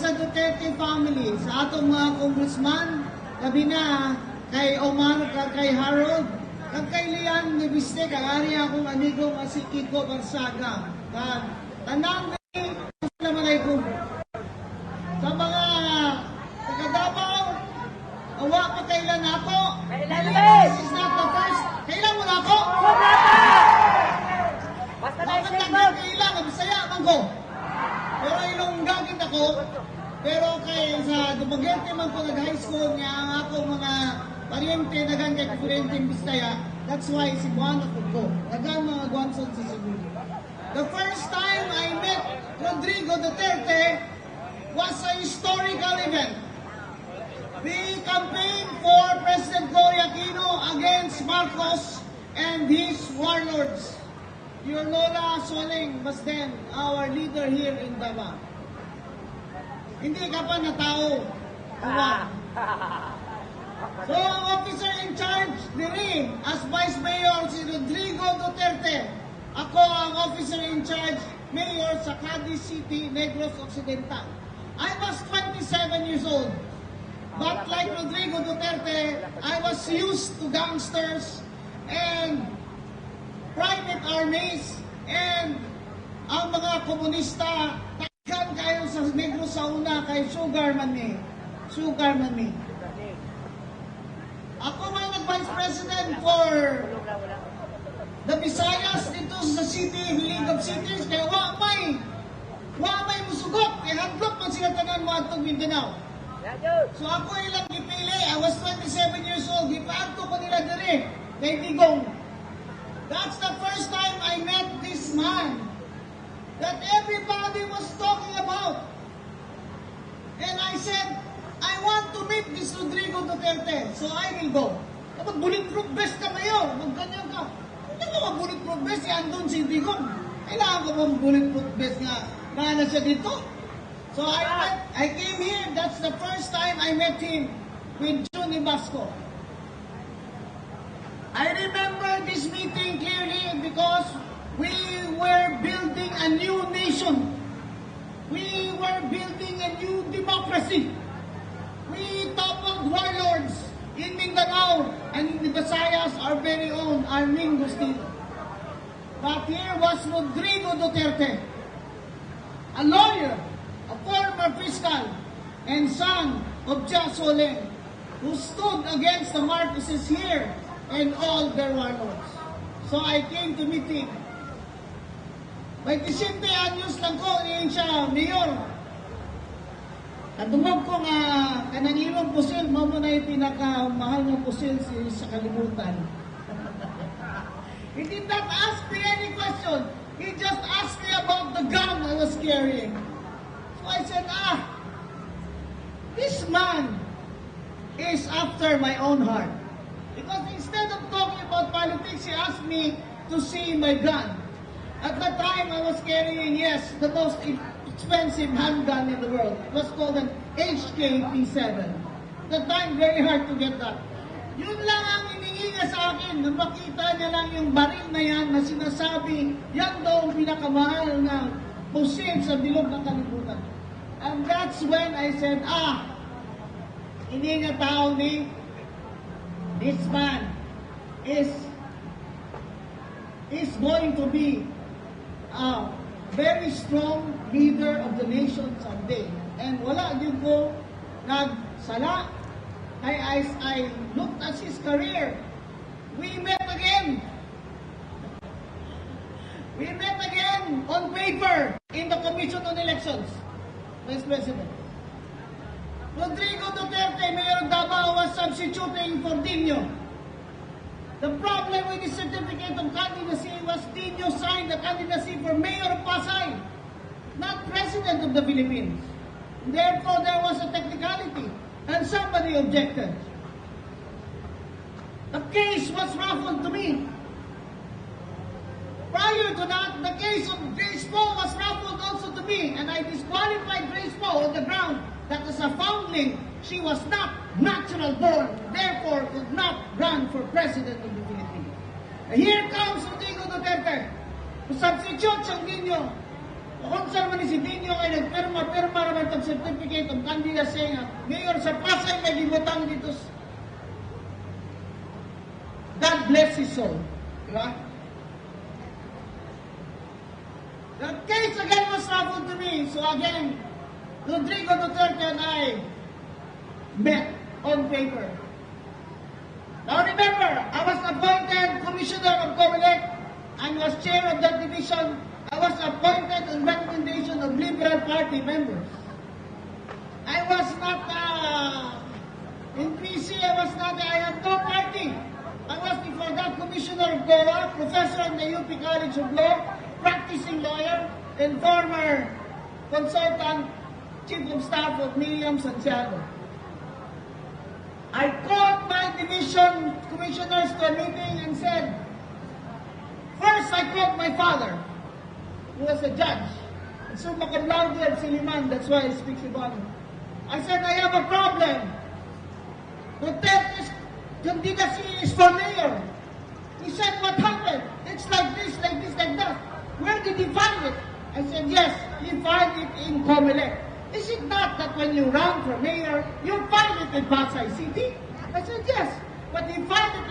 sa Duterte family, sa atong mga congressman, labi na kay Omar, kay Harold, kag kay Lian ni Biste, kag ari akong amigo nga si Kiko Barsaga. Tanang ni, Assalamualaikum. Sa mga taga-Davao, awa pa kailan ako. This is not the first. Kailan mo na ako? Basta na Bakit kailan? Bisaya man ko. Pero ilongga gid ako. Pero kay sa Dumaguete man ko nag-high school nga ang ako mga pariente nagan kay Kukurente Bisaya. That's why si Buana ko. Nagan mga Guanson sa Cebu. The first time I met Rodrigo Duterte was a historical event. We campaigned for President Cory Aquino against Marcos and his warlords. Your Lola Soling was then our leader here in Davao. Hindi ka pa na tao. So, ang officer in charge diri as Vice Mayor si Rodrigo Duterte. Ako ang officer in charge, Mayor sa Cadiz City, Negros Occidental. I was 27 years old. But like Rodrigo Duterte, I was used to gangsters and private armies and ang mga komunista tagan kayo sa Negros sa una kay Sugar man me. Ako man nag-Vice President for the Visayas dito sa City, League of Cities, kaya wa may musugot, kaya handlok man sila tanan mo atong Mindanao. So ako ilang gipili, I was 27 years old, gipaadto ko nila diri, kay Digong. That's the first time I met this man that everybody was talking about. And I said, I want to meet this Rodrigo Duterte, so I will go. Kapag bulletproof vest ka mayor, magganyan ka. Hindi mo mag-bulletproof vest, andun si Digong. Kailangan ko mong bulletproof vest nga na siya dito. So I came here, that's the first time I met him with Juni Basco. I remember this meeting clearly because we were building a new nation. We were building a new democracy. We toppled warlords in Mindanao and in the Visayas, our very own Armin Gustino. But here was Rodrigo Duterte, a lawyer, a former fiscal, and son of Jia Soling, who stood against the Marcoses here and all their warlords. So I came to meet him. May 17 anyos lang ko, niyan siya, mayor. Kadungog ko nga, kanang ilong pusil, mo na yung pinakamahal ng pusil sa kalimutan. He did not ask me any question. He just asked me about the gun I was carrying. So I said, this man is after my own heart. Because instead of talking about politics, he asked me to see my gun. At that time, I was carrying, yes, the most expensive handgun in the world. It was called an HK-P7. At that time, very hard to get that. Yun lang ang hiningi niya sa akin. Nung makita niya lang yung baril na yan na sinasabi, yan daw ang pinakamahal na pusil sa bilog ng kalibutan. And that's when I said, hindi nga tao ni this man is going to be a very strong leader of the nation someday. And wala din ko nagsala. I looked at his career. We met again. We met again on paper in the Commission on Elections, Vice President. Rodrigo Duterte, Mayor of Davao, was substituting for Dino. The problem with the certificate of candidacy was Dino signed the candidacy for Mayor of Pasay, not President of the Philippines. Therefore, there was a technicality, and somebody objected. The case was ruffled to me. Prior to that, the case of Grace Poe was ruffled also to me, and I disqualified Grace Poe on the ground that as a foundling, she was not natural born, therefore could not run for President of the Philippines. And here comes Rodrigo Duterte to substitute siyang Dino. Kung saan man si Dino ay nagpirma-pirma naman itong certificate of candidacy nga, mayor sa Pasay may gibutang dito. God bless his soul. Diba? The case again was referred to me. So again, Rodrigo Duterte and I met on paper. Now remember, I was appointed Commissioner of COMELEC and was chair of that division. I was appointed on recommendation of Liberal Party members. I was not in PC, I had no party. I was before that Commissioner of GOA, professor in the UP College of Law, practicing lawyer, and former consultant, chief of staff of Miriam Santiago. I called my division commissioners to a meeting and said, first I called my father, who was a judge, and summa cum laude at Siliman, that's why I speak Cebuano. I said, I have a problem. Duterte's candidacy is for mayor. He said, what happened? It's like this, like this, like that. Where did he find it? I said, yes, he found it in COMELEC. Is it not that when you run for mayor, you find it in Pasay City? I said, yes, but he found it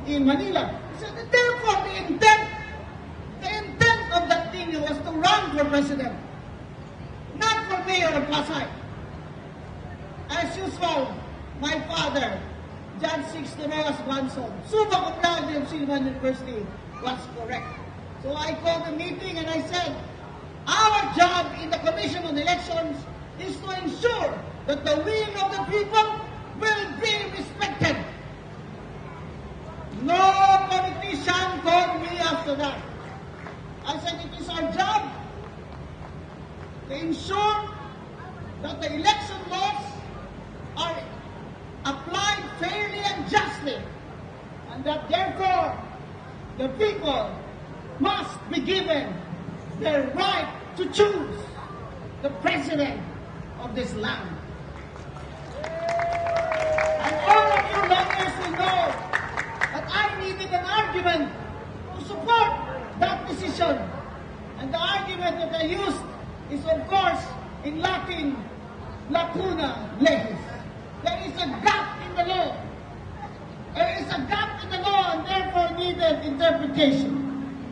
in Manila. He said, therefore, the intent of that thing was to run for president, not for mayor of Pasay. As usual, my father, Judge Sixto Rojas Banson, summa cum laude of Silvan University, was correct. So I called a meeting and I said, our job in the Commission on Elections is to ensure that the will of the people will be respected. No politician called me after that. I said it is our job to ensure that the election laws are applied fairly and justly, and that therefore the people must be given the right to choose the president of this land. And all of you lawyers will know that I needed an argument to support that decision. And the argument that I used is, of course, in Latin, lacuna legis. There is a gap in the law. There is a gap in the law and therefore needed interpretation.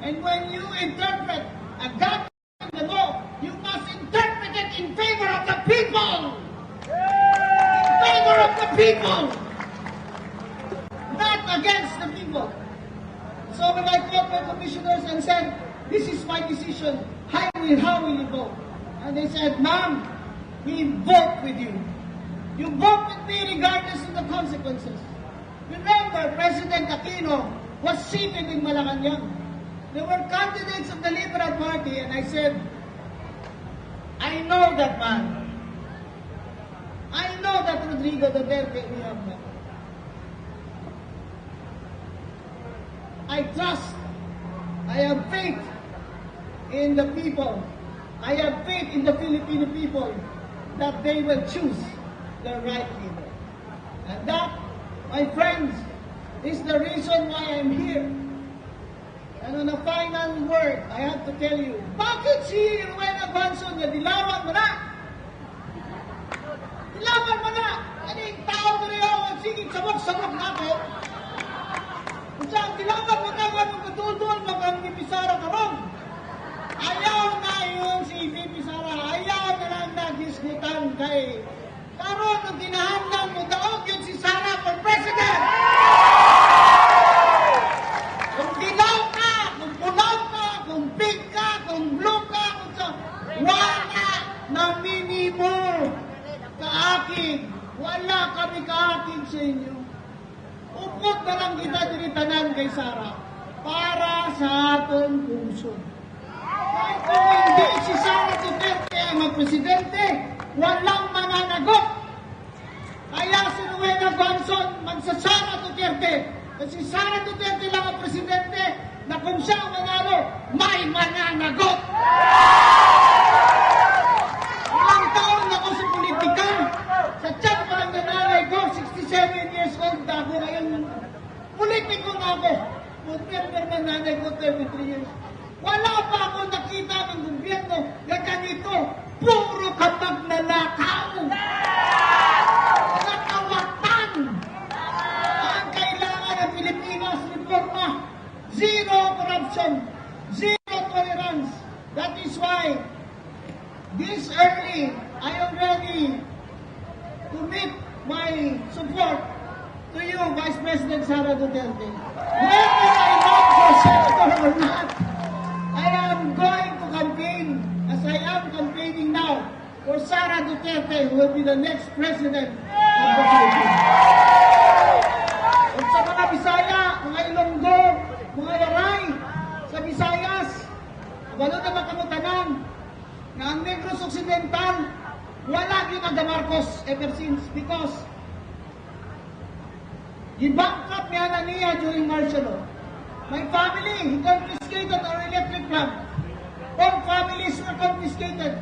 And when you interpret a gap in the law, you must interpret it in favor of the people. In favor of the people. Not against the people. So when I called my commissioners and said, this is my decision, how will you vote? And they said, ma'am, we vote with you. You vote with me regardless of the consequences. Remember, President Aquino was seated in Malacanang. There were candidates of the Liberal Party, and I said, I know that man. I know that Rodrigo Duterte we have met. I trust, I have faith in the people. I have faith in the Filipino people that they will choose the right leader. And that, my friends, is the reason why I'm here. And on a final word, I have to tell you, bakit si Rowena Banson na dilawan mo na? Dilawan mo na! Ano yung tao mo rin ako? Sige, sabok-sabok na ako. Kung saan, dilawan mo na kung anong katulduan mo kang Pipisara ka ron. Ayaw na yun si Pipisara. Ayaw na lang nagdiskutan kay karon ang ginahandang mo daog yun si Sara for president. Kung dilaw ka, kung pulaw ka, kung pink ka, kung blue ka, kung sa wala na minimo kaakin. Wala kami kaakin sa inyo. Upot na lang kita diritanan kay Sara para sa atong puso. Kahit kung hindi si Sara Duterte ay magpresidente, walang mananagot. Kaya si Rowena Banson magsasara Duterte. Kasi Sara Duterte lang ang presidente na kung siya manalo, may mananagot. Ilang taon na ako sa politika. Sa tiyak pa lang nanay ko, 67 years old na ako. Ngayon, politiko na ako. Putper man nanay ko, 33 years. Wala pa ako nakita ng gobyerno na ganito. Puro kapag nanakaw. Nakawatan. Ang kailangan ng Pilipinas, reforma. Zero corruption. Zero tolerance. That is why this early, I already commit my support to you, Vice President Sara Duterte. Whether I vote for sector or not, I am going to campaign, as I am campaigning now, for Sara Duterte, who will be the next president of the Philippines. At sa mga Bisaya, mga Ilonggo, mga Waray, sa Visayas, walo na makamutanan, na ang Negros Occidental, wala ginagawa Marcos ever since because gibankrupt niya during martial law. My family, he confiscated our electric plant. 4 families were confiscated.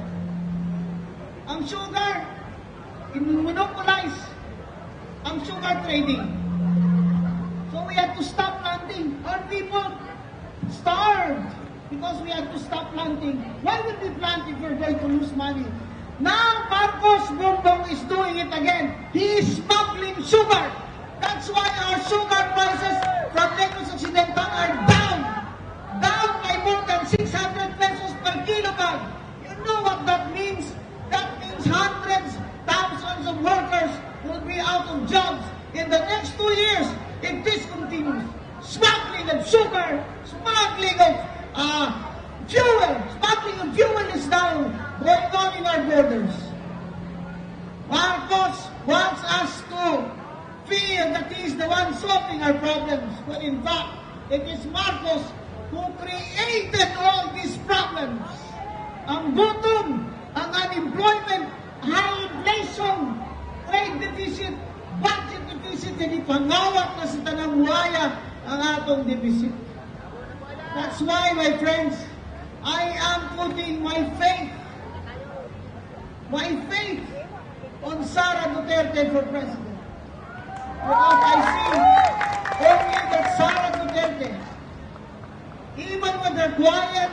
Ang sugar, monopolize ang sugar trading. So we had to stop planting. Our people starved because we had to stop planting. Why would we plant if we're going to lose money? Now Marcos Bongbong is doing it again. He is smuggling sugar. That's why our sugar prices from Negros Occidental are down. Down by more than 600 pesos per kilogram. You know what that means? That means hundreds, thousands of workers will be out of jobs in the next 2 years if this continues. Smuggling of sugar, smuggling of fuel. Smuggling of fuel is now going on in our borders. Marcos wants us to feel that he is the one solving our problems. But in fact, it is Marcos who created all these problems. Ang gutom, ang unemployment, high inflation, trade deficit, budget deficit, hindi pangawat na sa tanang-buhaya ang atong deficit. That's why, my friends, I am putting my faith on Sara Duterte for president. Because I see only that Sara Duterte, even with her quiet,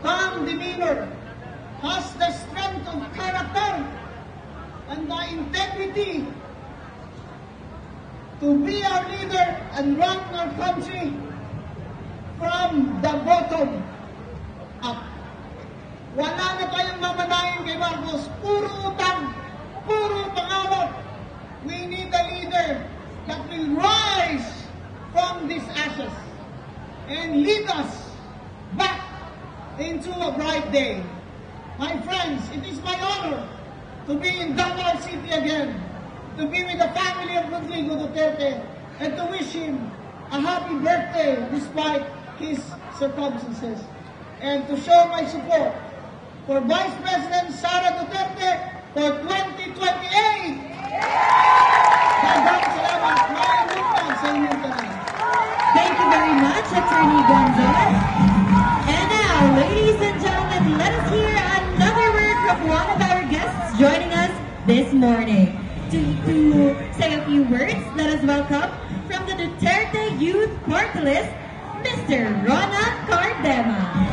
calm demeanor, has the strength of character and the integrity to be our leader and run our country from the bottom up. Wala na tayong mamanayin kay Marcos. Puro utang, puro pangawat. We need a leader that will rise from these ashes and lead us back into a bright day. My friends, it is my honor to be in Davao City again, to be with the family of Rodrigo Duterte, and to wish him a happy birthday despite his circumstances, and to show my support for Vice President Sara Duterte for 2028. Daghang salamat. Maayong buntag sa inyong tanan. Thank you very much, Attorney Gonzalez. And now, ladies and gentlemen, let us hear another word from one of our guests joining us this morning. To say a few words, let us welcome from the Duterte Youth Party List, Mr. Ronald Cardema.